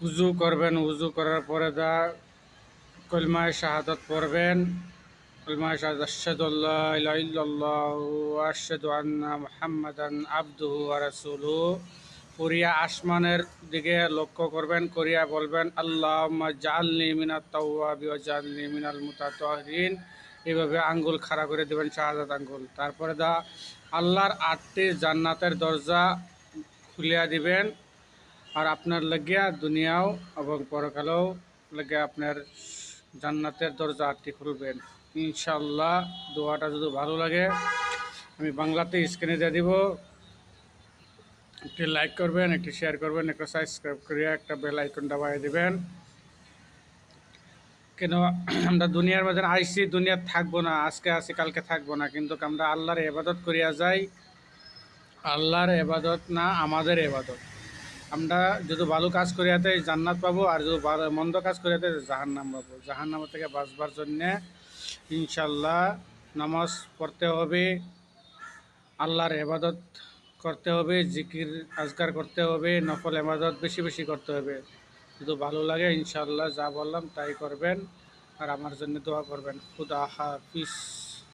উজু করবেন, উজু করার পরে কলমায়ে শাহাদাত পড়বেন। কলমায়ে শাহাদাত আশহাদু আল্লা ইলাহা ইল্লাল্লাহু ওয়া আশহাদু আন্না মুহাম্মাদান আবদুহু ওয়া রাসূলুহু করিয়া আসমানের দিকে লক্ষ্য করবেন, করিয়া বলবেন আল্লাহুম্মা জাআলনি মিনাত তাওয়াবিন ওয়া জাআলনি মিনাল মুতাতাহহিরিন। এইভাবে আঙ্গুল খাড়া করে দেবেন, শাহাদাত আঙ্গুল। তারপরে আল্লাহর ৮টি জান্নাতের দরজা খুলিয়া দিবেন। আর আপনার লাগিয়া দুনিয়াও এবং পরকালেও লাগে আপনার জান্নাতের দরজা ৮টি খুলবেন ইনশাআল্লাহ। দোয়াটা যদি ভালো লাগে আমি বাংলাতে স্ক্রিনে দিয়ে দিব। একটি লাইক করবেন, একটি শেয়ার করবেন, একটা সাবস্ক্রাইব করিয়া একটা বেল আইকন দাবাই দিবেন। কেন আমরা দুনিয়ার মাঝে আইসি, দুনিয়ার থাকবো না, আজকে আসি কালকে থাকবো না, কিন্তু আমরা আল্লাহর ইবাদত করিয়া যাই। আল্লাহর ইবাদত না আমাদের ইবাদত। আমরা যদি ভালো কাজ করিয়াতে জান্নাত পাবো, আর যদি মন্দ কাজ করিয়াতে জাহান্নাম পাবো। জাহান্নাম থেকে বাঁচবার জন্যে ইনশাল্লাহ নামাজ পড়তে হবে, আল্লাহর ইবাদত করতে হবে, জিকির আজকার করতে হবে, নফল ইবাদত বেশি বেশি করতে হবে। যদি ভালো লাগে ইনশাল্লাহ যা বললাম তাই করবেন, আর আমার জন্য দোয়া করবেন। খুদা হাফিজ।